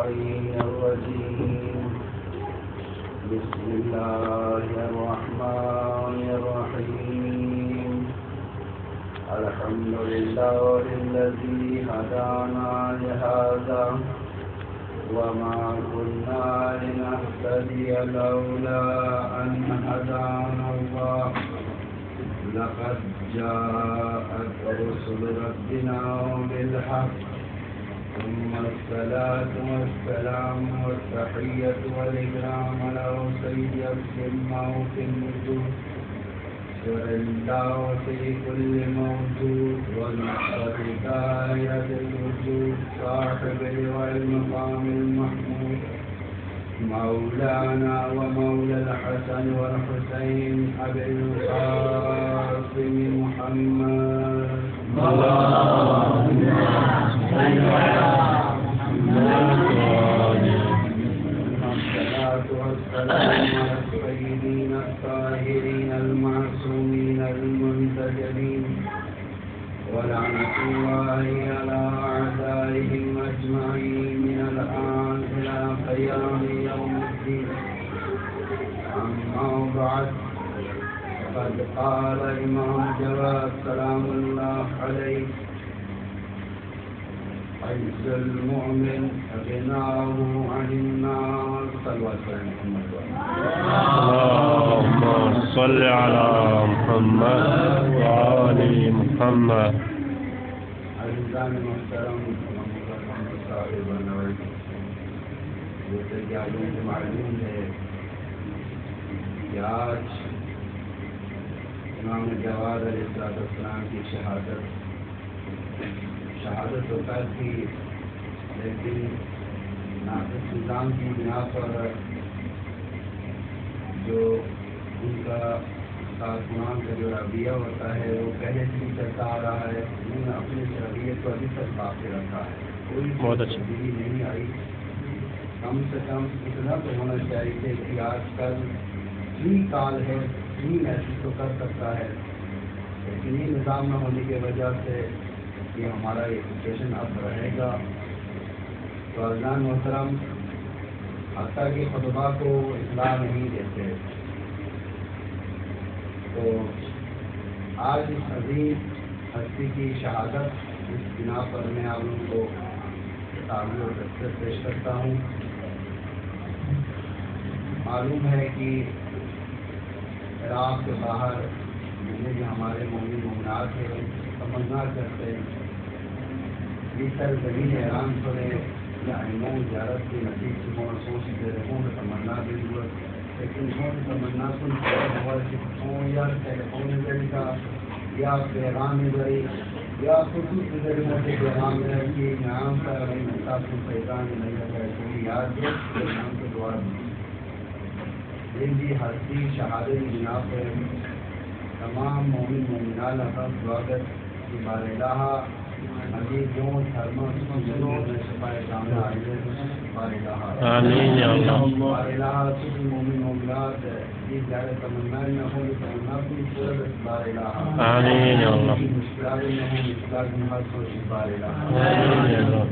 اللعين الرجيم بسم الله الرحمن الرحيم الحمد لله الذي هدانا لهذا وما كنا لنهتدي لولا أن هدانا الله لقد جاءت رسل ربنا بالحق ثم الصلاة والسلام والتحية والإكرام على سيد السماء في الوجود سر الله في كل موجود والمحفظ دائرة الوجود صاحب المقام المحمود مولانا ومولى الحسن والحسين أبي القاسم محمد اللهم صل على محمد الصلاة والسلام على السيدين الطاهرين المعصومين المنتجبين ولعنة الله على أعدائهم أجمعين من الآن إلى قيام يوم الدين أما بعد فقد قال إمام جواد سلام الله عليه عز المؤمن غناه عن الناس اللهم صل على محمد وآل محمد. عزیزان محترم صاحب نوید، جیسے کہ آپ کو معلوم ہے کہ آج امام جواد علیہ السلام کی شہادت تو کل تھی، لیکن ناقص نظام کی بنا پر جو ان کا ساتمان کا جو رویہ ہوتا ہے وہ پہلے سے ہی چلتا آ رہا ہے. انہوں نے اپنے رویے کو ابھی تک باقی رکھا ہے، کوئی تبدیلی نہیں آئی. کم سے کم اتنا تو ہونا چاہیے کہ آج کل فری کال ہے، فری میسج تو کر سکتا ہے، لیکن یہ نظام نہ ہونے کی وجہ سے کہ ہمارا یہ سچویشن اب رہے گا. تو عزیزان محترم، حتیٰ کہ خطبہ کو اطلاع نہیں دیتے. تو آج اس عظیم ہستی کی شہادت اس بنا پر میں آپ لوگوں کو تعبیر و تذکر پیش کرتا ہوں. معلوم ہے کہ عراق کے باہر جتنے بھی ہمارے مومن مومنات ہیں تمنا کرتے ہیں یہ سرزمین ایران چھوڑے یا علموں زیارت کے نزدیک سے سوچ دے رہے ہوں تمنا بھی ضرورت، لیکن تمنا سن یا ٹیلیفون ذریعہ یا پیغام ذریعے یا خصوص ذریعے سے پیغام ہے کہ نام کا پیغام نہیں لگا ہے یاد ہے نام کے دوارا دن کی ہستی شہادت کی بنا پر تمام مومن مومنان کا سواگت کی بار الہ عزیز جو تھرمس شفائے کاملہ عزیز بار الہ آمین یا اللہ بار الہ سب مومن مومنات یہ جارے تمنا نہ ہو تمنا کی صورت بار الہ آمین یا اللہ مشکلات نہ ہو مشکلات محض ہو بار الہ آمین یا اللہ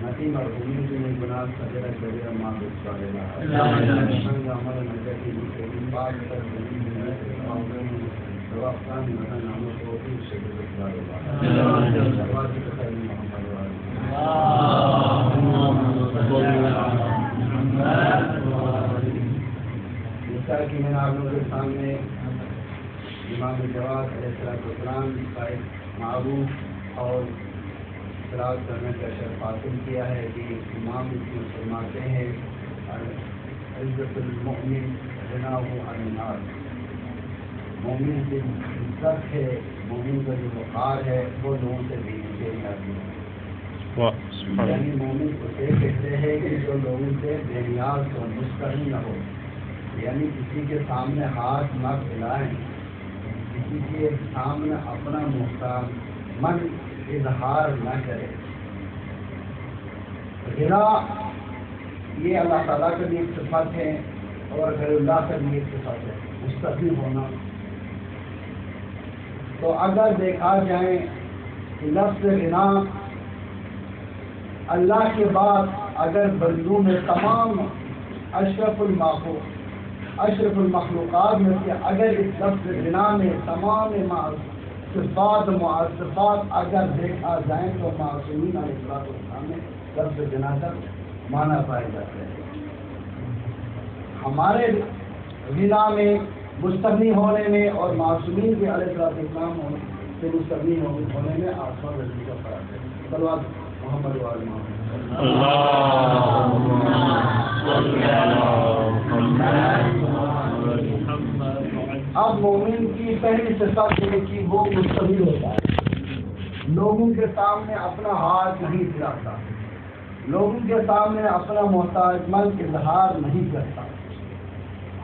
نتی مرحومین کی میں گناہ سجرہ کبیرہ معبود بار الہ آمین سنگ عمل نجر کی مکرین بات کر زمین میں آمین وقتاً مدن عمل کو بھی شکر بار الہ جواد کی خیر محمد جیسا کہ میں نے آپ لوگوں کے سامنے امام جواد علیہ السلام کا ایک معروف اور اطلاع کرنے کا شرف حاصل کیا ہے کہ امام اس میں فرماتے ہیں عزت المؤمن غناہ عن الناس، مومن کی عزت ہے، مومن کا جو وقار ہے وہ لوگوں سے بھی نیچے آتی ہے. یعنی مومن اسے کہتے ہیں کہ جو لوگوں سے بے نیاز ہو، مستغنی نہ ہو، یعنی کسی کے سامنے ہاتھ نہ پھیلائیں، کسی کے سامنے اپنا محتاج من اظہار نہ کرے. غنا یہ اللہ تعالیٰ کا بھی ایک صفت ہے اور غیر اللہ کا بھی ایک صفت ہے، مستغنی ہونا. تو اگر دیکھا جائے کہ لفظ غنا اللہ کے بعد اگر بندوں میں تمام اشرف المخلوقات میں سے اگر اس لفظ زنا میں تمام صفات معصفات اگر دیکھا جائیں تو معصومین علیہ السلام نے لفظ زنا کا معنی پائے جاتے ہیں. ہمارے زنا میں مستغنی ہونے میں اور معصومین کے علیہ السلام سے مستغنی ہونے میں آسمان رضی کا فرق ہے. صلوات محمد وعلی محمد. اب مومن کی پہلی صفت یہ کہ وہ مستغنی ہوتا ہے، لوگوں کے سامنے اپنا ہاتھ نہیں پھیلاتا، لوگوں کے سامنے اپنا محتاج مند اظہار نہیں کرتا.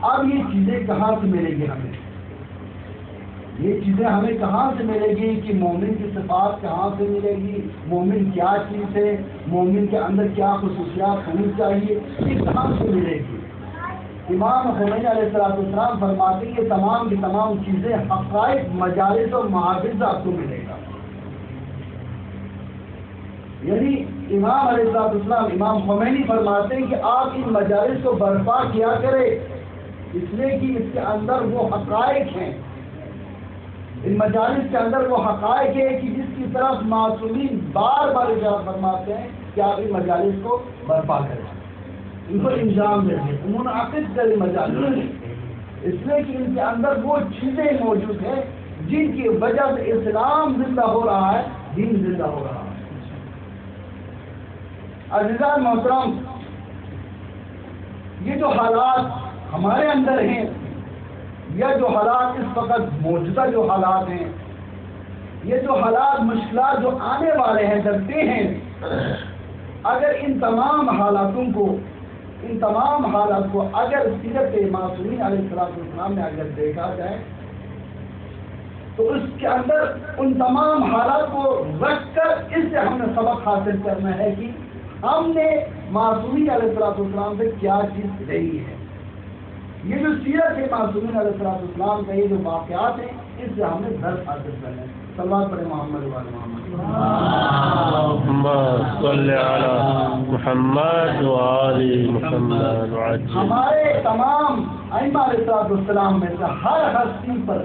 اب یہ چیزیں کہاں سے ملے گی ہمیں؟ یہ چیزیں ہمیں کہاں سے ملے گی کہ مومن کی صفات کہاں سے ملے گی، مومن کیا چیز ہے، مومن کے اندر کیا خصوصیات ہونی چاہیے، یہ کہاں سے ملے گی؟ امام خمینی علیہ السلام فرماتے ہیں یہ تمام کی تمام چیزیں حقائق مجالس اور محافظ سے آپ کو ملے گا. یعنی امام علیہ السلام امام خمینی فرماتے ہیں کہ آپ ان مجالس کو برپا کیا کرے، اس لیے کہ اس کے اندر وہ حقائق ہیں، ان مجالس کے اندر وہ حقائق ہے کہ جس کی طرف معصومین بار بار اشارہ فرماتے ہیں کہ آپ ان مجالس کو برپا کریں، ان کو انجام دیں، منعقد کریں مجالس، اس لیے کہ ان کے اندر وہ چیزیں موجود ہیں جن کی وجہ سے اسلام زندہ ہو رہا ہے، دین زندہ ہو رہا ہے. عزیزان محترم، یہ جو حالات ہمارے اندر ہیں یا جو حالات اس وقت موجودہ جو حالات ہیں، یہ جو حالات مشکلات جو آنے والے ہیں ڈرتے ہیں، اگر ان تمام حالاتوں کو اگر سیرت معصومین علیہ السلام نے اگر دیکھا جائے تو اس کے اندر ان تمام حالات کو رکھ کر اس سے ہم نے سبق حاصل کرنا ہے کہ ہم نے معصومین علیہ السلام سے کیا چیز رہی ہے. یہ جو سیرت ہے معصومین علیہ السلام کا یہ جو واقعات ہیں اس سے ہم نے درس حاصل کرنا ہے. صلوات پڑھیں محمد وعلی محمد. اللهم صل على محمد وعلى محمد. ہمارے تمام ائمہ علیہ السلام میں سے ہر ہستی پر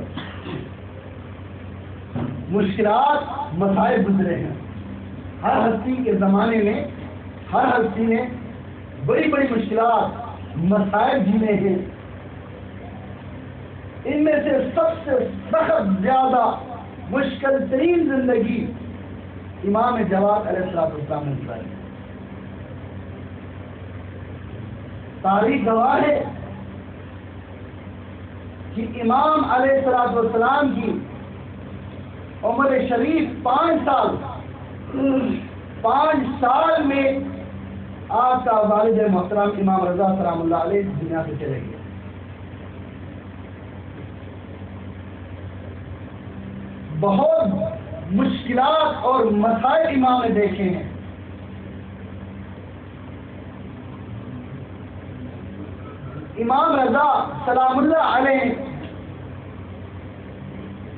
مشکلات مسائل گزرے ہیں. ہر ہستی کے زمانے میں ہر ہستی نے بڑی بڑی مشکلات مسائل جینے ہیں. ان میں سے سب سے سخت زیادہ مشکل ترین زندگی امام جواد علیہ السلام نے گزاری. تاریخ گواہ ہے کہ امام علیہ السلام کی عمر شریف 5 سال میں آپ کا والد محترم امام رضا سلام اللہ علیہ دنیا سے چلے گئے. بہت مشکلات اور مسائل امام نے دیکھے ہیں. امام رضا سلام اللہ علیہ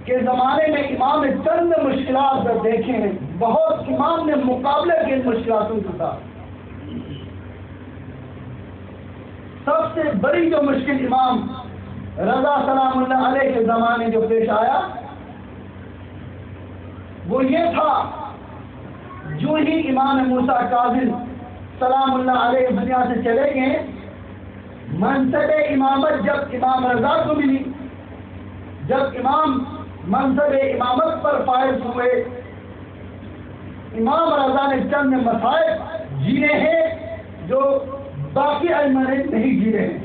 کے زمانے میں امام نے چند مشکلات دیکھے ہیں. بہت امام نے مقابلے کے مشکلاتوں کے ساتھ سب سے بڑی جو مشکل امام رضا سلام اللہ علیہ کے زمانے جو پیش آیا وہ یہ تھا، جو ہی امام موسیٰ کاظم سلام اللہ علیہ دنیا سے چلے گئے، منصب امامت جب امام رضا کو ملی، جب امام منصب امامت پر فائز ہوئے، امام رضا نے چند مسائل جینے ہیں جو باقی ائمہ نے نہیں جینے ہیں.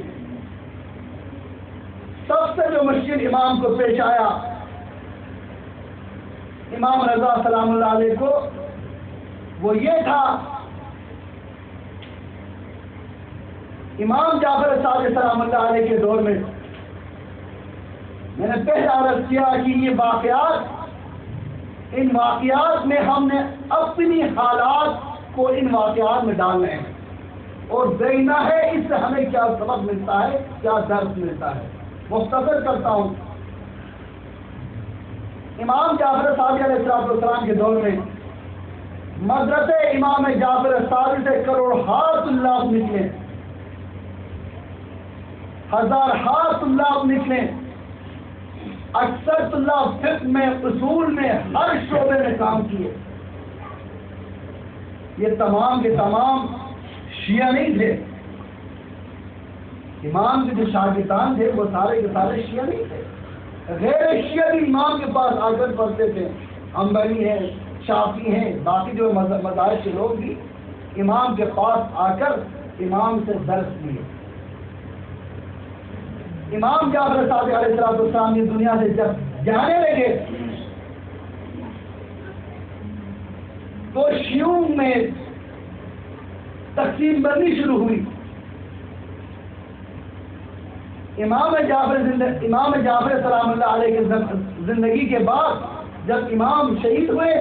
سب سے جو مشکل امام کو پیش آیا امام رضا سلام اللہ علیہ کو وہ یہ تھا، امام جعفر صادق سلام اللہ علیہ کے دور میں نے پہلا عرض کیا کہ یہ واقعات، ان واقعات میں ہم نے اپنی حالات کو ان واقعات میں ڈالنا ہے اور دیکھنا ہے اس سے ہمیں کیا سبق ملتا ہے، کیا درس ملتا ہے. مختصر کرتا ہوں. امام جعفر صادق علیہ السلام کے دور میں مدرسے امام جعفر صادق سے کروڑہا طلاب نکلے، ہزارہا طلاب نکلے، اکثر طلاب فقہ میں، اصول میں، ہر شعبے میں کام کیے۔ یہ تمام کے تمام شیعہ نہیں تھے، امام کے جو شاگردان تھے وہ سارے کے سارے شیعہ نہیں تھے، غیر شیعہ بھی امام کے پاس آ کر پڑھتے تھے، حنبلی ہیں، شافعی ہیں، باقی جو مذاہب کے لوگ بھی امام کے پاس آ کر امام سے درس لیے۔ امام جعفر صادق علیہ السلام یہ دنیا سے جب جانے لگے تو شیعوں میں تقسیم بندی شروع ہوئی۔ امام جعفر سلام اللہ علیہ کی زندگی کے بعد جب امام شہید ہوئے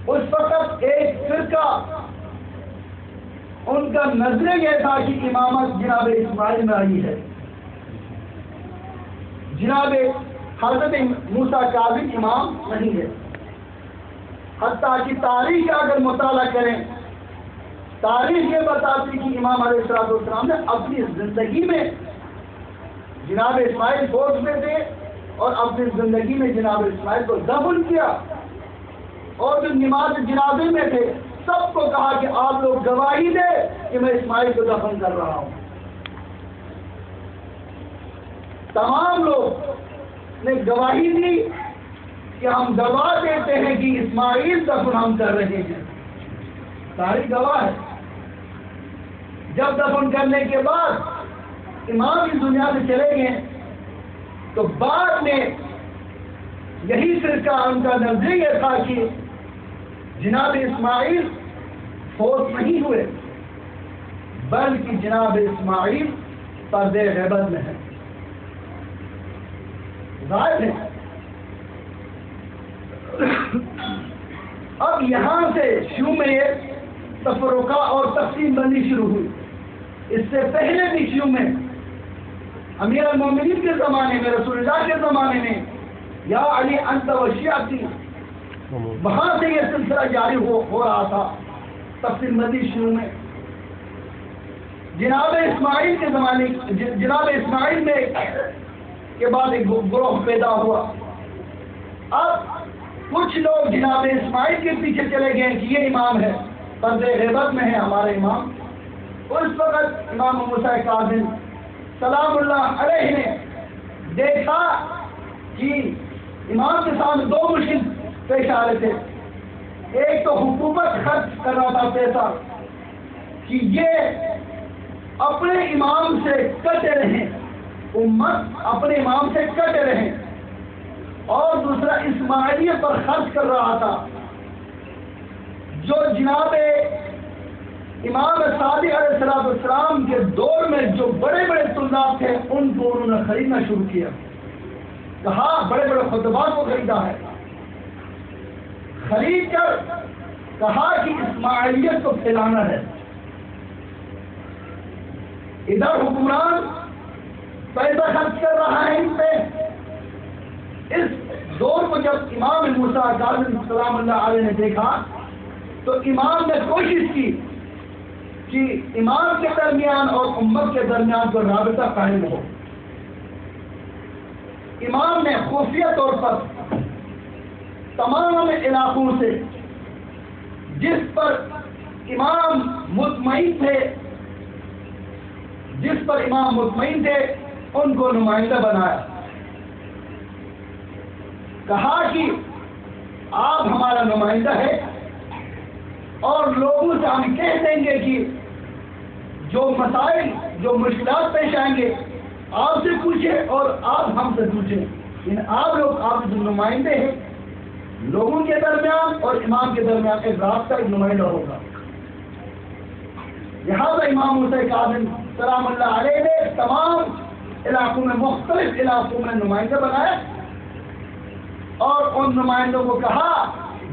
اس وقت ایک فرقہ ان کا نظریہ یہ تھا کہ امامت جناب اسماعیل میں آئی ہے، جناب حضرت موسیٰ کاظم امام نہیں ہے۔ حتیٰ کہ تاریخ اگر مطالعہ کریں، تاریخ یہ بتاتی کہ امام علیہ السلام نے اپنی زندگی میں جناب اسماعیل فوج میں تھے اور اپنی زندگی میں جناب اسماعیل کو دفن کیا، اور جو نماز جنازے میں تھے سب کو کہا کہ آپ لوگ گواہی دے کہ میں اسماعیل کو دفن کر رہا ہوں۔ تمام لوگ نے گواہی دی کہ ہم گواہ دیتے ہیں کہ اسماعیل دفن ہم کر رہے ہیں، ساری گواہ ہے۔ جب دفن کرنے کے بعد امام اس دنیا سے چلے گئے تو بعد میں یہی فرقہ ان کا نظریہ یہ تھا کہ جناب اسماعیل فوت نہیں ہوئے بلکہ جناب اسماعیل پردے غیبت میں ہے، غائب ہے۔ اب یہاں سے شیعوں میں یہ تفرقہ اور تقسیم بندی شروع ہوئی۔ اس سے پہلے بھی شیعوں میں امیر المومنین کے زمانے میں، رسول اللہ کے زمانے میں یا علی انت و شیعتی، وہاں سے یہ سلسلہ جاری ہو رہا تھا تقسیم بندی شیعوں میں۔ جناب اسماعیل کے زمانے، جناب اسماعیل میں کے بعد ایک گروہ پیدا ہوا۔ اب کچھ لوگ جناب اسماعیل کے پیچھے چلے گئے کہ یہ امام ہے، پردے غیبت میں ہے ہمارا امام۔ اس وقت امام موسیٰ کاظم سلام اللہ علیہ نے دیکھا کہ امام کے سامنے دو مشکل پیش آ رہے تھے۔ ایک تو حکومت خرچ کر رہا تھا پیسہ کہ یہ اپنے امام سے کٹے رہیں، امت اپنے امام سے کٹے رہیں، اور دوسرا اسماعیلیت پر خرچ کر رہا تھا۔ جو جناب امام صادق علیہ السلام کے دور میں جو بڑے بڑے طلاب تھے ان کو انہوں نے خریدنا شروع کیا، کہا بڑے بڑے خطبات کو خریدا ہے، خرید کر کہا کہ اسماعیلیت کو پھیلانا ہے۔ ادھر حکمران پیسہ خرچ کر رہا ہے ان پہ۔ اس دور کو جب امام موسیٰ کاظم سلام اللہ علیہ نے دیکھا تو امام نے کوشش کی کہ امام کے درمیان اور امت کے درمیان کو رابطہ قائم ہو۔ امام نے خفیہ طور پر تمام علاقوں سے جس پر امام مطمئن تھے ان کو نمائندہ بنایا، کہا کہ آپ ہمارا نمائندہ ہے اور لوگوں سے ہم کہہ دیں گے کہ جو مسائل جو مشکلات پیش آئیں گے آپ سے پوچھیں اور آپ ہم سے پوچھیں، آپ لوگ آپ جو نمائندے ہیں لوگوں کے درمیان اور امام کے درمیان ایک رابطہ، ایک نمائندہ ہوگا۔ لہٰذا امام موسیٰ کاظم سلام اللہ علیہ نے تمام علاقوں میں، مختلف علاقوں میں نمائندہ بنائے اور ان نمائندوں کو کہا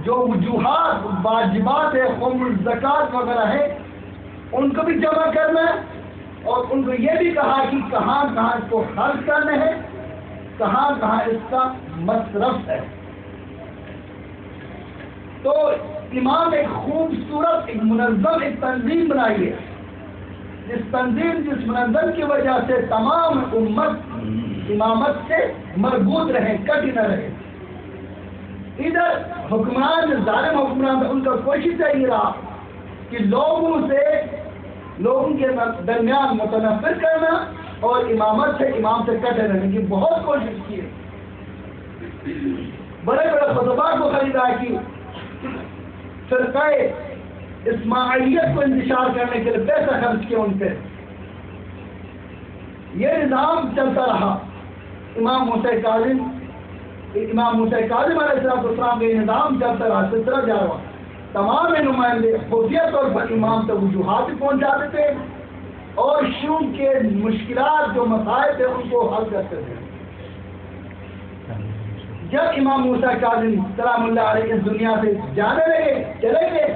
جو وجوہات واجبات ہے، خمس الزکات وغیرہ ہے ان کو بھی جمع کرنا ہے، اور ان کو یہ بھی کہا کہ کہاں کہاں اس کو خرچ کرنا ہے، کہاں کہاں اس کا مصرف ہے۔ تو امام ایک خوبصورت ایک منظم ایک تنظیم بنائی ہے، جس منظم کی وجہ سے تمام امت امامت سے مربوط رہے، کٹ نہ رہے۔ ادھر حکمران ظالم حکمران ان کا کوشش ہے یہ رہا کہ لوگوں کے درمیان متنفر کرنا اور امامت سے امام سے کٹے رہنے کی بہت کوشش کی ہے۔ بڑے بڑے خطبات کو خریدا کی، فرقہ اسماعیلیت کو انتشار کرنے کے لیے پیسہ خرچ کیا ان پہ۔ یہ نظام چلتا رہا۔ امام موسیٰ کاظم علیہ السلام کا یہ نظام چلتا رہا، سلسلہ جاری رہا۔ تمام نمائندے خفیہ طور پر امام تک وجوہات پہنچاتے تھے اور شروع کے مشکلات جو مسائل تھے ان کو حل کرتے تھے۔ جب امام موسیٰ کاظم سلام اللہ علیہ اس دنیا سے چلے گئے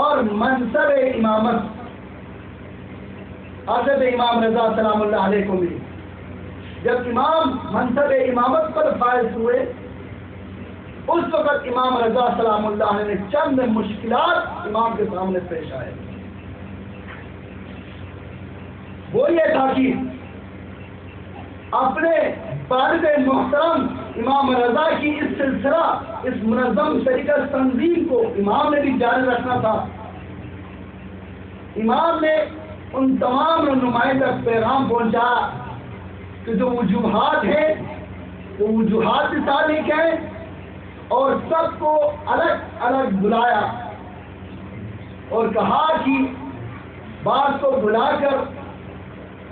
اور منصب امامت حضرت امام رضا سلام اللہ علیہ کو ملی، جب امام منصب امامت پر فائز ہوئے اس وقت امام رضا سلام اللہ علیہ نے چند مشکلات امام کے سامنے پیش آئے۔ وہ یہ تھا کہ اپنے والد محترم امام رضا کی اس سلسلہ اس منظم طریقہ تنظیم کو امام نے بھی جاری رکھنا تھا۔ امام نے ان تمام نمائندوں تک پیغام پہنچایا کہ جو وجوہات ہیں وہ وجوہات کے ساتھ لے کے آئے اور سب کو الگ الگ بلایا اور کہا کہ بعض کو بلا کر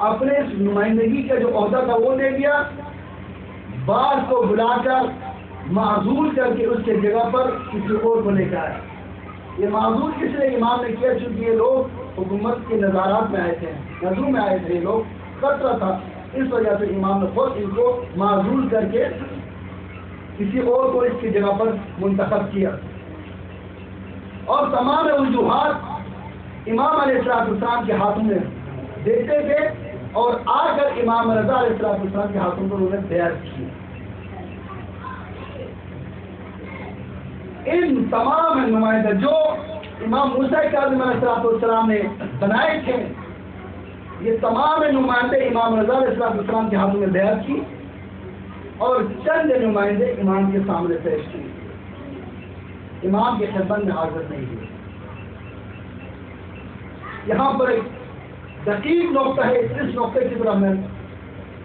اپنے نمائندگی کا جو عہدہ تھا وہ دے دیا، بعض کو بلا کر معزول کر کے اس کے جگہ پر کسی اور کو لے کے آیا۔ یہ معزول کس لیے امام نے کیا؟ چونکہ یہ لوگ حکومت کے نظارات میں آئے تھے، نظروں میں آئے تھے، یہ لوگ خطرہ تھا، اس وجہ سے امام نے خود ان کو معزول کر کے کسی اور کو اس کی جگہ پر منتخب کیا۔ اور تمام وجوہات امام علیہ السلام کے ہاتھوں میں دیتے تھے اور آ کر امام رضا علیہ السلام کے ہاتھوں پر انہیں بیعت کی۔ ان تمام نمائندہ جو امام موسیٰ کاظم علیہ السلام نے بنائے تھے، یہ تمام نمائندے امام رضا علیہ السلام کے ہاتھوں میں بیعت کی اور چند نمائندے امام کے سامنے پیش کیے، امام کے خدمت میں حاضر نہیں ہوئے۔ یہاں پر ایک دقیق نقطہ ہے، اس نقطے کی طرف میں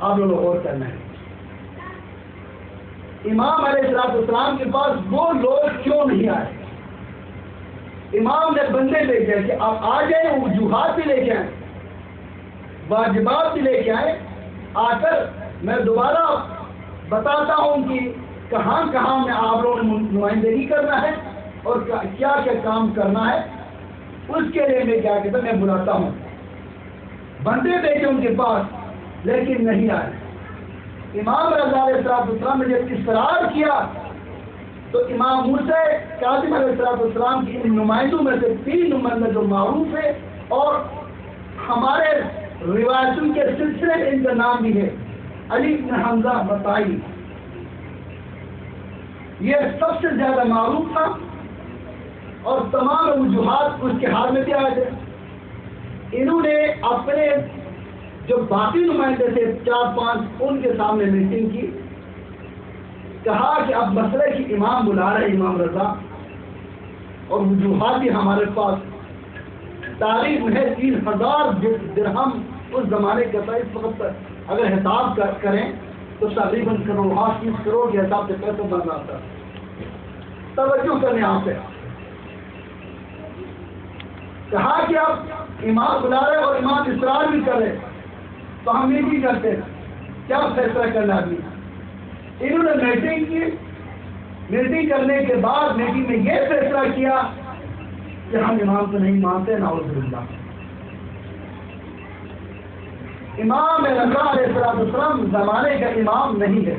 آپ لوگوں کو غور کرنا ہے۔ امام علیہ السلام کے پاس وہ لوگ کیوں نہیں آئے؟ امام نے بندے لے گئے کہ آپ آ جائیں، وجوہات بھی لے کے آئیں، واجبات بھی لے کے آئیں، آ کر میں دوبارہ بتاتا ہوں کہ کہاں کہاں میں آپ لوگوں نے نمائندگی کرنا ہے اور کیا کیا کام کرنا ہے، اس کے لیے میں کیا کہتا میں بلاتا ہوں۔ بندے بھیجے ان کے پاس لیکن نہیں آئے۔ امام رضا علیہ السلام نے جب اصرار کیا تو امام موسیٰ کاظم علیہ السلام کی ان نمائندوں میں سے 3 نمائندے جو معروف ہے اور ہمارے روایتوں کے سلسلے میں ان کا نام بھی ہے، علی بن حمزہ بطائی، یہ سب سے زیادہ معروف تھا اور تمام وجوہات اس کے ہاتھ میں بھی آئے تھے۔ انہوں نے اپنے جو باقی نمائندے تھے 4-5 ان کے سامنے میٹنگ کی، کہا کہ اب مسئلہ کی امام بلا رہے امام رضا اور وجوہات بھی ہمارے پاس، تاریخ میں 3000 درہم اس زمانے کا تھا، اس وقت اگر حساب کریں تو تقریباً 30 کروڑ کے حساب سے پیسہ بن رہا تھا۔ توجہ کرنے یہاں پہ کہا کہ اب امام بلا رہے اور امام اصرار بھی کر رہے تو ہم یہ بھی کرتے کیا فیصلہ کرنا بھی۔ انہوں نے میٹنگ کی، میٹنگ کرنے کے بعد میٹنگ میں یہ فیصلہ کیا کہ ہم امام کو نہیں مانتے، نعوذ باللہ۔ امام رضا علیہ السلام زمانے کا امام نہیں ہے۔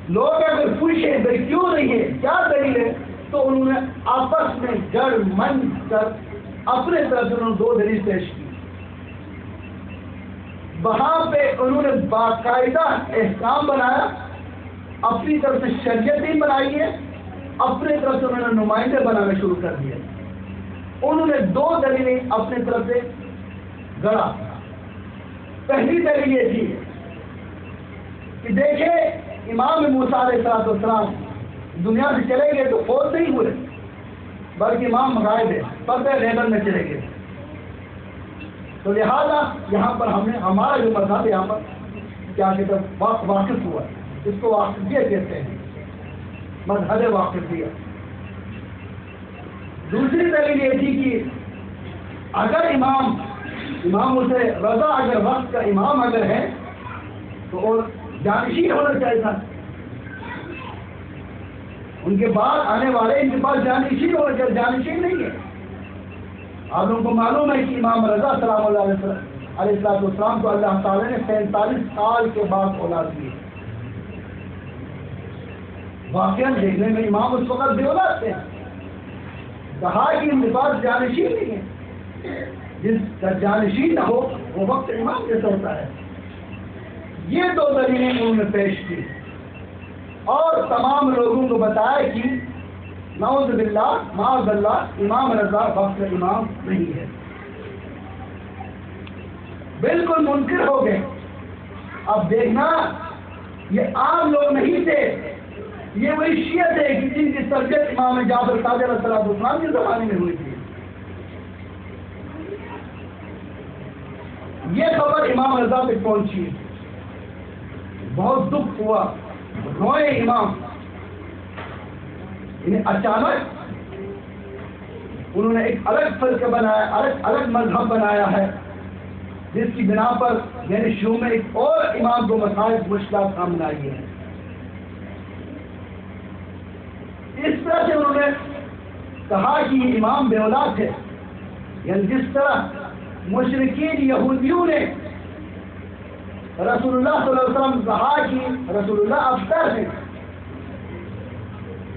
لوگ اگر پوچھیں بھائی کیوں نہیں ہے، کیا دلیل ہے، تو انہوں نے آپس میں گڑ من کر اپنے طرف سے انہوں نے 2 دلیل پیش کی۔ وہاں پہ انہوں نے باقاعدہ احکام بنایا، اپنی طرف سے شریعت بھی بنائی ہے اپنے طرف سے انہوں نے نمائندے بنانا شروع کر دیے. انہوں نے 2 دلیلیں اپنے طرف سے گڑا. پہلی دلیل یہ تھی کہ دیکھیں امام موسیٰ علیہ السلام دنیا سے چلے گئے تو فوت نہیں ہوئے، بلکہ امام غائب ہے، پتہ غیبت میں چلے گئے. تو لہذا یہاں پر ہم نے ہمارا جو مذہب یہاں پر کیا کہتے ہیں واقف ہوا، اس کو واقفیت کہتے ہیں، مذہب واقفیت. دوسری دلیل یہ تھی کہ اگر امام اسے رضا اگر وقت کا امام اگر ہے تو اور جانشین ہونا چاہیے تھا، ان کے بعد آنے والے ان کے پاس جانشین ہونا چاہیے. جانشین نہیں ہے. آپ لوگوں کو معلوم ہے کہ امام رضا سلام اللہ علیہ السلام کو اللہ تعالیٰ نے 45 سال کے بعد اولاد دی. واقعہ دیکھنے میں امام اس وقت بے اولاد تھے. کہا کہ ان کے پاس جانشین نہیں ہے. جس کا جانشین نہ ہو وہ وقت امام جیسا ہوتا ہے. یہ 2 دلیلیں انہوں نے پیش کی اور تمام لوگوں کو بتایا کہ نعوذ باللہ معاذ اللہ امام رضا وقت امام نہیں ہے. بالکل منکر ہو گئے. اب دیکھنا یہ عام لوگ نہیں تھے، یہ وہی شیعہ تھے کہ جن کی تربیت امام جعفر صادق علیہ السلام کے زمانے میں ہوئی تھی. یہ خبر امام رضا تک پہنچی، بہت دکھ ہوا، روئے امام. انہیں اچانک انہوں نے ایک الگ فرقہ بنایا، الگ مذہب بنایا ہے، جس کی بنا پر یعنی شروع میں ایک اور امام کو مسائل مشکلات سامنے آئی ہیں. اس طرح سے انہوں نے کہا کہ یہ امام بے اولاد ہے. یعنی جس طرح مشرکین یہودیوں نے رسول اللہ صلی اللہ علیہ وسلم کہا کہ رسول اللہ افطر ہیں،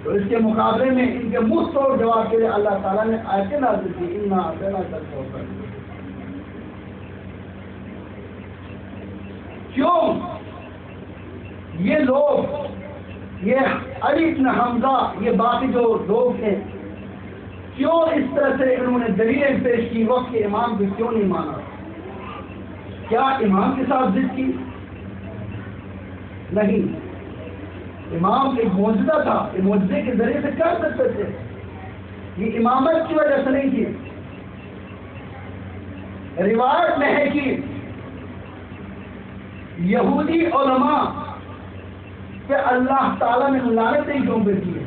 تو اس کے مقابلے میں ان کے منہ توڑ جواب کے لیے اللہ تعالیٰ نے آیتیں نازل کی. انا اعطیناک الکوثر. کیوں یہ لوگ، یہ علی بن حمزہ، یہ باقی جو لوگ ہیں، کیوں اس طرح سے انہوں نے دلیلیں پیش کی، وقت کے امام کو کیوں نہیں مانا؟ کیا امام کے ساتھ ضد کی؟ نہیں. امام ایک معجزہ تھا، یہ معجزے کے ذریعے سے کر سکتے تھے. یہ امامت کی وجہ سے نہیں تھی. روایت میں ہے کہ یہودی علماء پہ اللہ تعالیٰ نے لعنتیں کیوں بھیجی ہے؟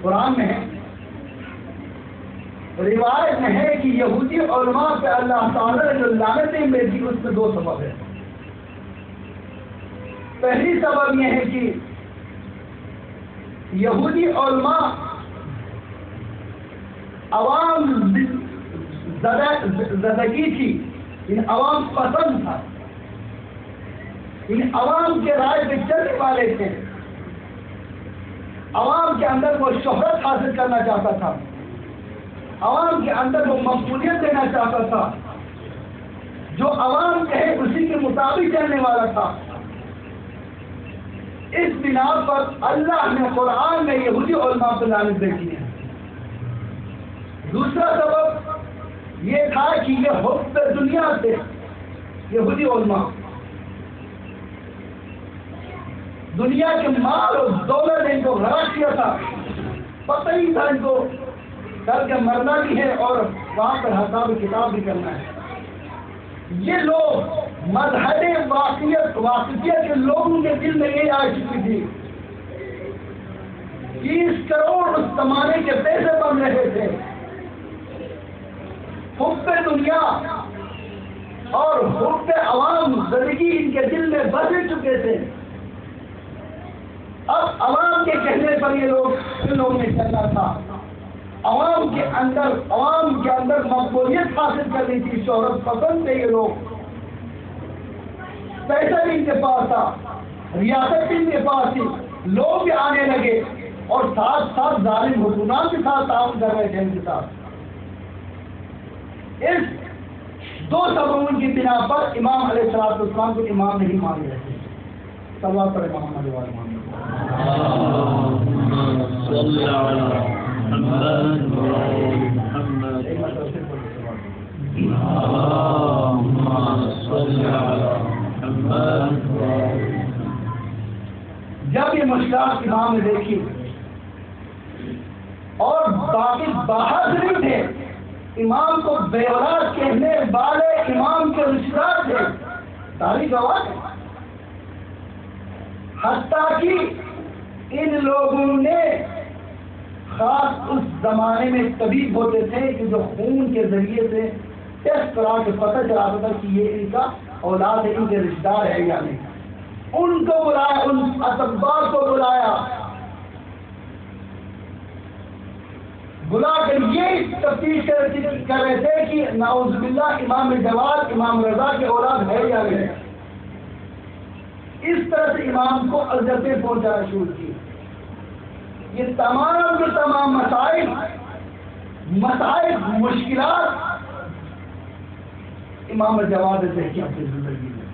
قرآن میں ہے. روایت میں ہے کہ یہودی علماء پہ اللہ تعالیٰ نے جو لعنتیں بھیجی اس میں 2 سبب ہے. پہلی سبب یہ ہے کہ یہودی علماء عوام زدگی تھی، ان عوام پسند تھا، ان عوام کے رائے پہ چلنے والے تھے. عوام کے اندر وہ شہرت حاصل کرنا چاہتا تھا، عوام کے اندر وہ مقبولیت دینا چاہتا تھا، جو عوام کہے اسی کے مطابق چلنے والا تھا. اس بنا پر اللہ نے قرآن میں یہودی علماء پہ لعنت بھیجی ہے. دوسرا سبب یہ تھا کہ یہ حب دنیا سے یہودی علماء دنیا کے مال اور دولت نے ان کو غرق کیا تھا. پتہ ہی تھا ان کو کر کے مرنا بھی ہے اور وہاں پر حساب کتاب بھی کرنا ہے. یہ لوگ مذہب واقفیت کے لوگوں کے دل میں یہ آ چکی تھی. 30 کروڑ اس زمانے کے پیسے بن رہے تھے. حب دنیا اور حب عوام زندگی ان کے دل میں بس چکے تھے. اب عوام کے کہنے پر یہ لوگ نے چلنا تھا. عوام کے اندر مقبولیت حاصل کرنی تھی، شہرت پسند تھے یہ لوگ. پیسہ بھی ان کے پاس تھا، ریاست بھی ان کے پاس تھی، لوگ بھی آنے لگے اور ساتھ ساتھ ظالم حکمران کے ساتھ تعاون کر رہے تھے ان کے ساتھ. اس 2 سببوں کی بنا پر امام علیہ السلام کو امام نہیں مان رہے تھے. صلوات پر محمد و آل محمد. صل على محمد وآل محمد اللهم صل على محمد وآل محمد. جب یہ مشکلات امام نے دیکھی اور باقی باہر نہیں تھے، امام کو بے اولاد کہنے والے امام کے رشتہ دار تھے، تاریخ گواہ ہے. حتیٰ کہ ان لوگوں نے خاص اس زمانے میں طبیب ہوتے تھے کہ جو خون کے ذریعے سے ٹیسٹ کرا کے پتہ چلاتا تھا کہ یہ ان کا اولاد ہے، ان کے رشتہ دار ہے یا نہیں. ان کو بلایا، ان اطباء کو بلا کر یہ تفتیش کر رہے تھے کہ نعوذ باللہ امام جواد، امام رضا کے اولاد ہے یا نہیں. اس طرح سے امام کو اذیتیں پہنچانا شروع کی. یہ تمام کے تمام مسائل مشکلات امام جواد نے دیکھی اپنی زندگی میں.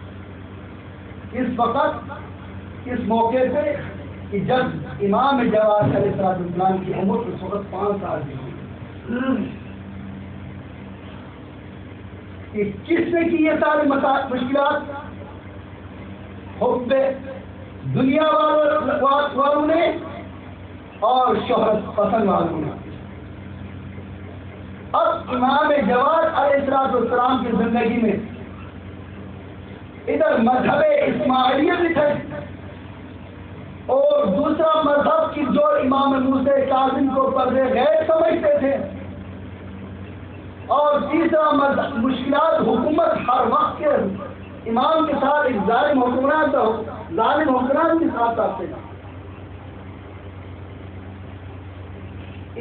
اس وقت اس موقع پہ کہ جب امام جواد علیہ السلام کی عمر اس وقت 5 سال کی ہوئی، کہ کس نے کی یہ ساری مشکلات؟ حب دنیا والوں نے اور شہرت پسند والوں نے. اب امام جواد علیہ السلام کی زندگی میں ادھر مذہب اسماعیلیت بھی تھے، اور دوسرا مذہب کی جو امام موسیٰ کاظم کو پردے غیر سمجھتے تھے، اور تیسرا مذہب مشکلات حکومت ہر وقت کے امام کے ساتھ ایک ظالم حکمران کے ساتھ آتے ہیں.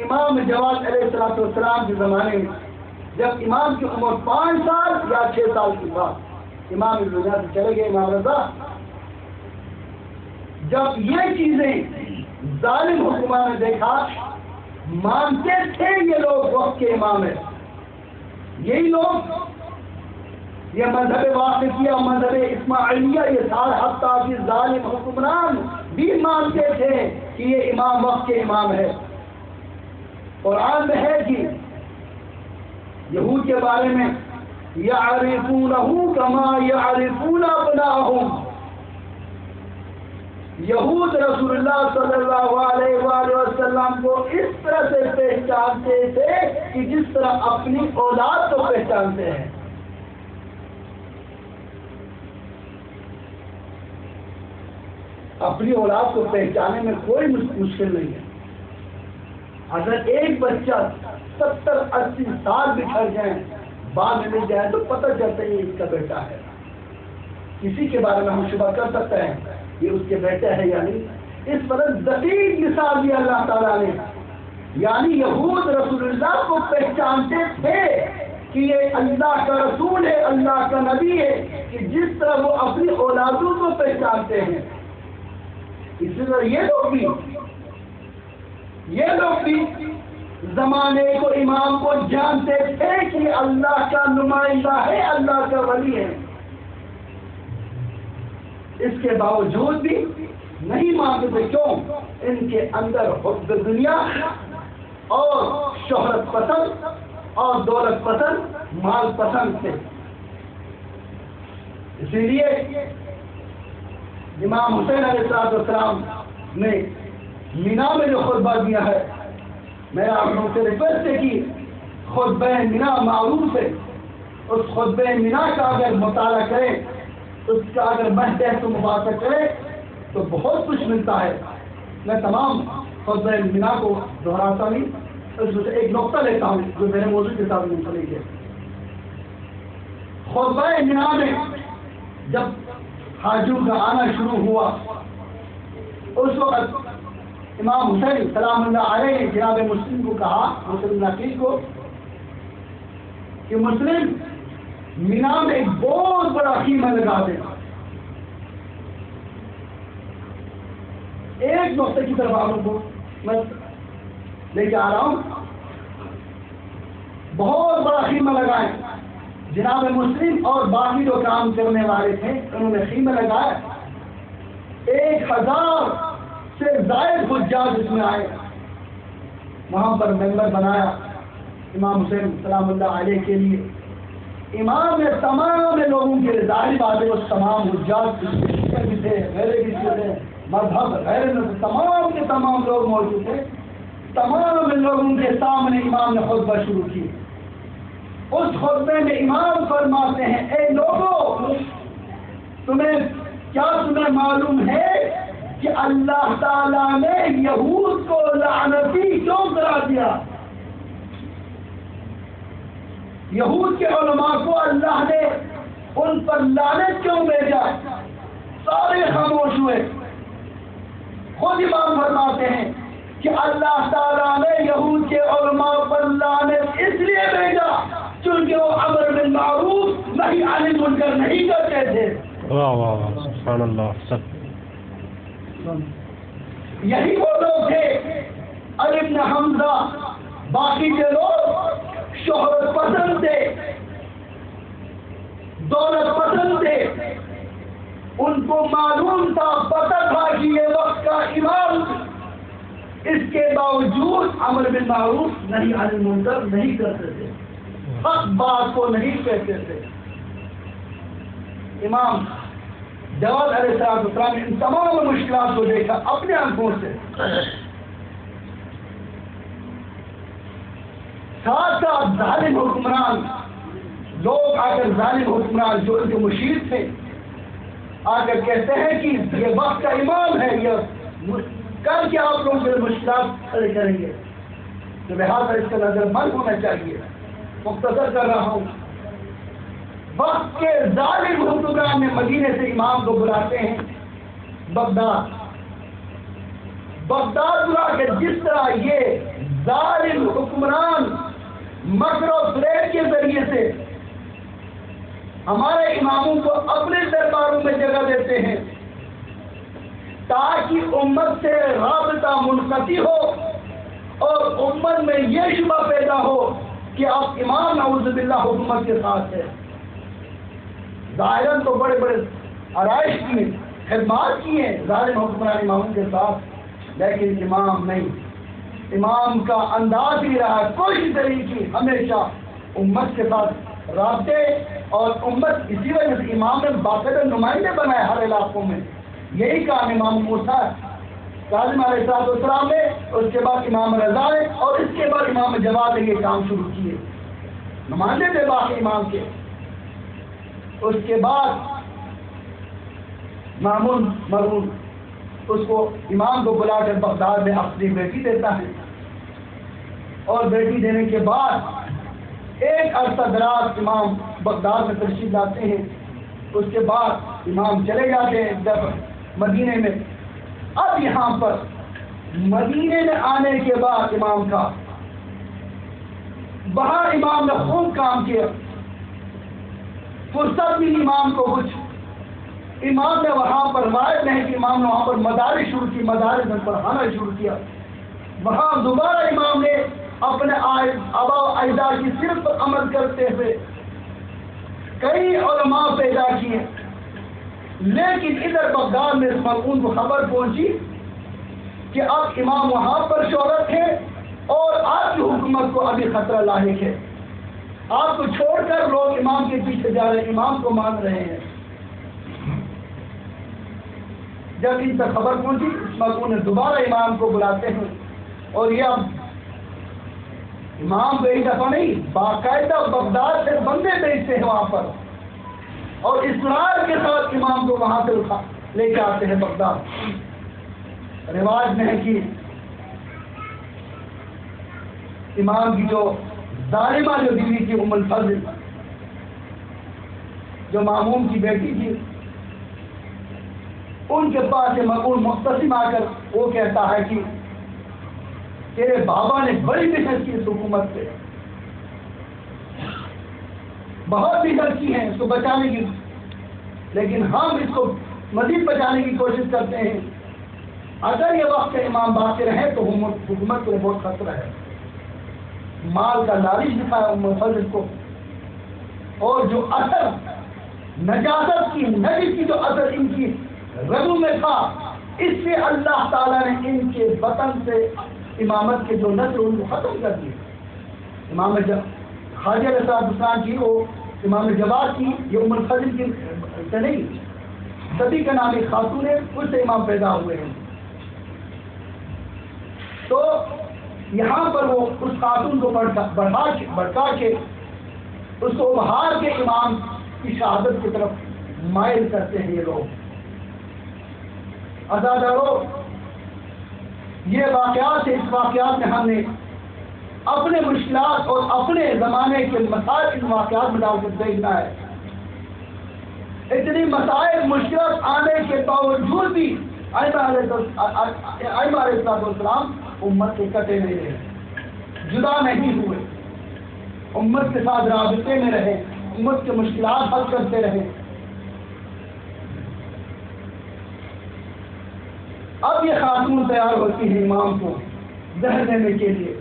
امام جواد علیہ السلام کے زمانے میں جب امام کی عمر 5 سال یا 6 سال کی بات، امام اس دنیا سے چلے گئے. امام رضا جب یہ چیزیں ظالم حکمران نے دیکھا، مانتے تھے یہ لوگ وقت کے امام ہیں، یہی لوگ یہ مذہب واقفیہ مذہب اسماعیلیہ یہ سارے حتیٰ کہ ظالم حکمران بھی مانتے تھے کہ یہ امام وقت کے امام ہے. قرآن میں ہے کہ یہود کے بارے میں یعرفونہ کما یعرفون ابناءہم، یہود رسول اللہ صلی اللہ علیہ وآلہ وسلم کو اس طرح سے پہچانتے تھے کہ جس طرح اپنی اولاد کو پہچانتے ہیں. اپنی اولاد کو پہچانے میں کوئی مشکل نہیں ہے. اگر ایک بچہ 70-80 سال بچھڑ جائیں، بعد میں مل جائے تو پتہ چلتا ہے یہ اس کا بیٹا ہے. کسی کے بارے میں ہم شبہ کر سکتے ہیں یہ اس کے بیٹا ہے یا نہیں. اس پر دقیق مثال دی اللہ تعالیٰ نے. یعنی یہود رسول اللہ کو پہچانتے تھے کہ یہ اللہ کا رسول ہے، اللہ کا نبی ہے، کہ جس طرح وہ اپنی اولادوں کو پہچانتے ہیں. اسی طرح یہ لوگ بھی زمانے کو امام کو جانتے تھے کہ اللہ کا نمائندہ ہے، اللہ کا ولی ہے. اس کے باوجود بھی نہیں مانتے تھے. کیوں؟ ان کے اندر حب دنیا اور شہرت پسند اور دولت پسند، مال پسند تھے. اسی لیے امام حسین علیہ السلام نے مینا میں جو خطبہ دیا ہے، میں آپ لوگوں سے ریکویسٹ ہے کہ خطبہ مینا معروف ہے، اس خطبہ مینا کا اگر مطالعہ کریں، اس کا اگر بحث و مباحثہ کریں تو بہت کچھ ملتا ہے. میں تمام خطبہ مینا کو دہراتا نہیں، اس میں سے ایک نقطہ لیتا ہوں جو میرے موضوع کے ساتھ منسلک ہے. خطبہ مینا میں جب حاجیوں کا آنا شروع ہوا، اس وقت امام حسین سلام اللہ علیہ نے جناب مسلم کو کہا، مسلم نقیل کو، کہ مسلم مینا میں ایک بہت بڑا خیمہ لگا دے. ایک نقطے کی طرف آپ کو میں لے کے آ رہا ہوں. بہت بڑا خیمہ لگائیں. جناب مسلم اور باقی جو کام کرنے والے تھے انہوں نے خیمہ لگایا. 1000 سے زائد حجاج اس میں آئے. وہاں پر ممبر بنایا امام حسین سلام اللہ علیہ کے لیے. امام نے تمام لوگوں کے لیے ظاہر بات ہے وہ تمام حجاج بھی تھے، غیر بھی تھے، مذہب غیر تمام کے تمام لوگ موجود تھے. تمام لوگوں کے سامنے امام نے خطبہ شروع کی. اس خطبے میں امام فرماتے ہیں اے لوگوں، تمہیں معلوم ہے کہ اللہ تعالیٰ نے یہود کو لعنتی کیوں کرا دیا؟ یہود کے علماء کو اللہ نے ان پر لعنت کیوں بھیجا؟ سارے خاموش ہوئے. خود امام فرماتے ہیں کہ اللہ تعالیٰ نے یہود کے علماء پر لعنت اس لیے بھیجا کیونکہ وہ امر بالمعروف نہی عن المنکر نہیں کرتے تھے. واہ واہ واہ، سبحان اللہ. یہی وہ لوگ تھے علی بن حمزہ، باقی کے لوگ شہرت پسند تھے، دولت پسند تھے. ان کو معلوم تھا، پتہ تھا کہ یہ وقت کا امام، اس کے باوجود امر بالمعروف نہی عن المنکر نہیں کرتے تھے، حق بات کو نہیں کہتے تھے. امام جواد علیہ السلام نے ان تمام مشکلات کو دیکھا اپنے آنکھوں سے. ساتھ ساتھ ظالم حکمران لوگ آ کر، ظالم حکمران جو ان کے مشیر تھے، آ کر کہتے ہیں کہ یہ وقت کا امام ہے، یہ کر کے آپ لوگوں سے مشکلات کھڑے کریں گے، تو لہٰذا اس کا نظر بند ہونا چاہیے. مختصر کر رہا ہوں. وقت کے ظالم حکمران نے مدینے سے امام کو بلاتے ہیں بغداد بلا کے. جس طرح یہ ظالم حکمران مکر و فریب کے ذریعے سے ہمارے اماموں کو اپنے درباروں میں جگہ دیتے ہیں تاکہ امت سے رابطہ منقطع ہو اور امت میں یہ شبہ پیدا ہو کہ اب امام نعوذ باللہ حکومت کے ساتھ ہے. ظاہراً تو بڑے بڑے آرائش کیے، خدمات کیے ظالم حکمران اماموں کے ساتھ، لیکن امام نہیں. امام کا انداز ہی رہا کوئی طریقے ہمیشہ امت کے ساتھ رابطے، اور امت اسی وجہ سے امام نے باقاعدہ نمائندے بنائے ہر علاقوں میں. یہی کام امام موسیٰ کاظم علیہ السلام نے، اس کے بعد امام رضا نے، اور اس کے بعد امام جواد نے یہ کام شروع کیے. نمائندے تھے باقی امام کے. اس کے بعد مامون مرون اس کو امام کو بلا کر بغداد میں اپنی بیٹی دیتا ہے، اور بیٹی دینے کے بعد ایک عرصہ دراز امام بغداد میں تشریف لاتے ہیں. اس کے بعد امام چلے جاتے ہیں جب مدینے میں. اب یہاں پر مدینے میں آنے کے بعد امام کا وہاں امام نے خوب کام کیا، فرصت بھی امام کو کچھ. امام نے وہاں پر روایت نہیں کہ امام نے وہاں پر مدارس شروع کی، مدارس میں پڑھانا شروع کیا. وہاں دوبارہ امام نے اپنے آبا و اجداد کی صرف پر عمل کرتے ہوئے کئی علماء پیدا کیے. لیکن ادھر بغداد میں اس ملعون کو خبر پہنچی کہ اب امام وہاں پر شہرت ہے اور آپ کی حکومت کو ابھی خطرہ لاحق ہے. آپ کو چھوڑ کر لوگ امام کے پیچھے جا رہے ہیں، امام کو مان رہے ہیں. جب ان تک خبر پہنچی اس ملعون نے دوبارہ امام کو بلاتے ہیں، اور یہ اب امام کو ایک دفعہ نہیں باقاعدہ بغداد سے بندے بھیجتے ہیں وہاں پر، اور اصرار کے ساتھ امام کو وہاں سے لے کے آتے ہیں بغداد. رواج میں ہے کہ امام کی جو ظالمہ جو بیوی تھی ام الفضل، جو مامون کی بیٹی تھی، ان کے پاس یہ مقبول مختصم آ کر وہ کہتا ہے کہ تیرے بابا نے بڑی محنت کی اس حکومت پہ، بہت محنت کی ہے اس کو بچانے کی، لیکن ہم اس کو مزید بچانے کی کوشش کرتے ہیں. اگر یہ وقت امام باقی رہے تو حکومت کو بہت خطرہ ہے. مال کا لالچ دکھایا ام الفضل کو، اور جو اثر نجاست کی نجس کی جو اثر ان کی رگوں میں تھا، اس سے اللہ تعالیٰ نے ان کے وطن سے امامت کے جو نسل ان کو ختم کر دی. امام خواجہ علیہ السلام کی وہ امام جواد کی یہ ام الفضل کی نہیں، سبھی کا نام ایک خاتون ہے، اس سے امام پیدا ہوئے ہیں. تو یہاں پر وہ اس خاتون کو بڑھا کے اس کو ابھار کے امام کی شہادت کی طرف مائل کرتے ہیں یہ لوگ. عزادارو، یہ واقعات ہے، اس واقعات میں ہم نے اپنے مشکلات اور اپنے زمانے کے مسائل ان واقعات میں ڈال کر دیکھنا ہے. اتنی مسائل مشکلات آنے کے باوجود بھی ائمہ علیہ السلام امت سے کٹے نہیں رہے، جدا نہیں ہوئے، امت کے ساتھ رابطے میں رہے، امت کے مشکلات حل کرتے رہے. اب یہ خاتون تیار ہوتی ہے امام کو زہر دینے کے لیے.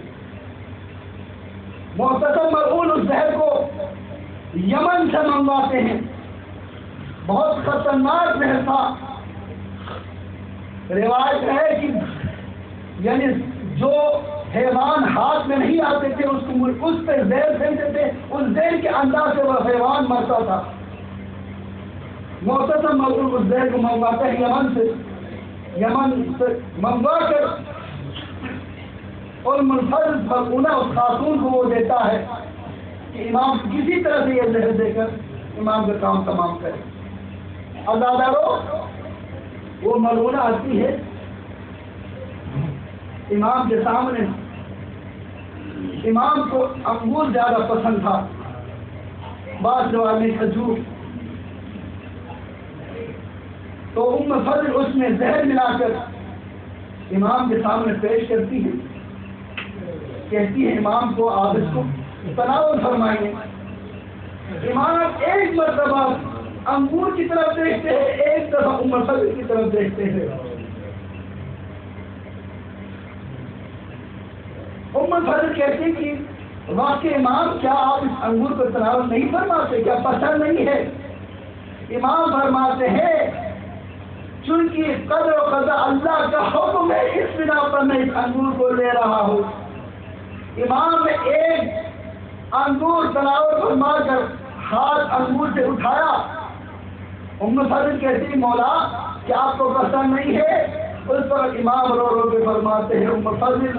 محتسب ملعون اس زہر کو یمن سے منگواتے ہیں. بہت خطرناک زہر تھا. روایت ہے کہ یعنی جو حیوان ہاتھ میں نہیں آتے تھے اس پہ زہر پھینکتے تھے، اس زہر کے انداز سے وہ حیوان مرتا تھا. محتسب ملعون اس زہر کو منگواتے ہیں یمن سے منگوا کر اور منفرد ملعونہ اس خاتون کو وہ دیتا ہے کہ امام کسی طرح سے یہ زہر دے کر امام کا کام تمام کرے. عزادارو، وہ ملعونہ آتی ہے امام کے سامنے. امام کو انگور زیادہ پسند تھا، بعض روایت میں کھجور. تو ام فضل اس میں زہر ملا کر امام کے سامنے پیش کرتی ہے، کہتی ہے امام کو آپ اس کو تناول فرمائیے. امام ایک مرتبہ انگور کی طرف دیکھتے ہیں، ایک دفعہ ام فضل کی طرف دیکھتے ہیں. ام فضل کہتی ہیں کہ واقع امام کیا آپ اس انگور کو تناول نہیں فرماتے، کیا پسند نہیں ہے؟ امام فرماتے ہیں چونکہ قدر و قضا اللہ کا حکم ہے، اس بنا پر میں اس انگور کو لے رہا ہوں. امام نے ایک انگور تناول فرما کر ہاتھ انگور سے اٹھایا. ام فضل کہتی مولا کیا آپ کو پسند نہیں ہے؟ اس پر امام رو رو کے فرماتے ہیں ام فضل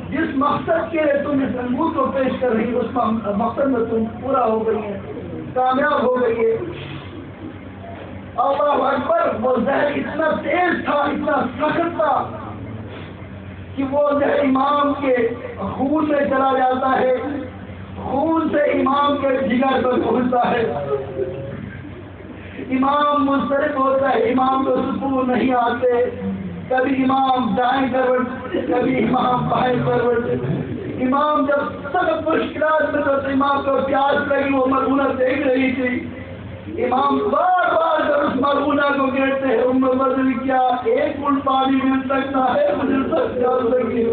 جس مقصد کے لیے تم اس انگور کو پیش کر رہی اس مقصد میں تم پورا ہو گئی ہے، کامیاب ہو گئی ہے. اللہ اکبر. وہ زہر اتنا تیز تھا، اتنا سخت تھا کہ وہ زہر امام کے خون میں چلا جاتا ہے، خون سے امام کے جگر پر پہنچتا ہے. امام مضطرب ہوتا ہے، امام کو سکون نہیں آتے. کبھی امام دائیں کروٹ، کبھی امام بائیں کروٹ. امام جب سخت مشکلات میں تو امام کو پیاس لگی، وہ ملعونہ دیکھ رہی تھی. امام بار بار جب اس ملعونہ کو کہتے ہیں ام فضل کیا ایک گھونٹ پانی مل سکتا ہے، مجھے سخت پیاس لگی.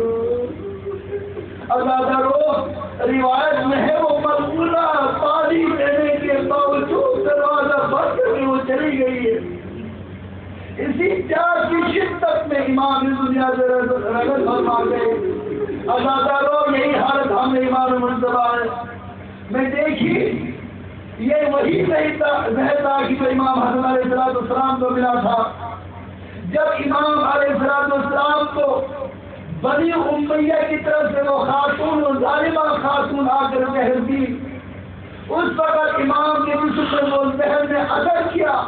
عزادارو، روایت میں ہے وہ ملعونہ پانی دینے کے باوجود دروازہ بند کر کے وہ چلی گئی ہے. اسی پیاس کی شدت میں امام اس دنیا سے رحمت فرما گئے. عزادارو، یہی حالت ہم نے امام مرتبہ ہے میں دیکھی. یہ وہی زہر تھا کہ جو امام حسن علیہ السلام کو ملا تھا. جب امام علیہ السلام کو بنی امیہ کی طرف سے وہ خاتون، وہ ظالمہ خاتون آ کر زہر دی، اس وقت امام کے جسم پر وہ زہر نے اثر کیا.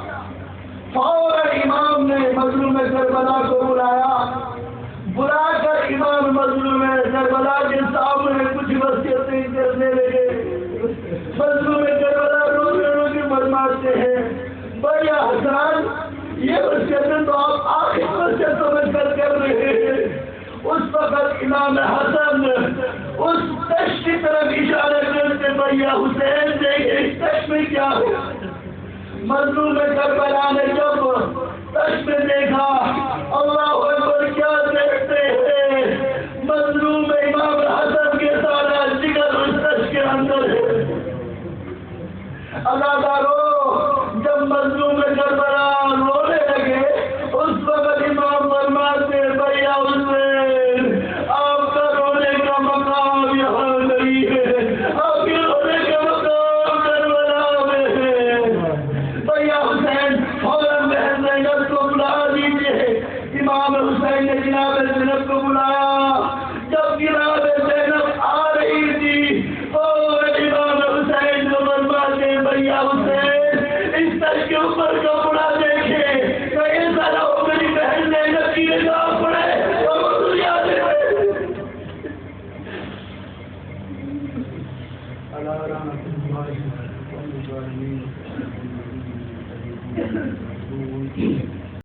فوراً امام نے مظلوم کربلا کو بلا کر امام مظلوم کربلا کے سامنے کچھ وصیتیں کرنے لگے. مظلوم کربلا رو کے فرماتے ہیں بھیا حسن، یہ وصیتیں تو آپ آخر وصیت سمجھ کر رہے ہیں. اس وقت امام حسن اس تش کی طرف اشارہ کرتے بھیا حسین دیکھیں اس تش میں کیا ہے. مظلوم کربلا نے جب تش میں دیکھا، اللہ اکبر، کیا دیکھتے ہیں مظلوم امام حسن کے سارا جگر اس تش کے اندر ہے. عزادارو، جب مظلوم کربلا رونے لگے اس وقت امام فرماتے بھیا حسین آپ کا امام حسین نے جناب زینب کو بلایا. جب جناب زینب آ رہی تھی اور امام حسین کو فرماتے بھیا حسین اس سر کے اوپر کپڑا دیکھے تو ایسا نہ ہو میری بہن نے نکیل جا پڑے اور وہ دنیا سے اللہ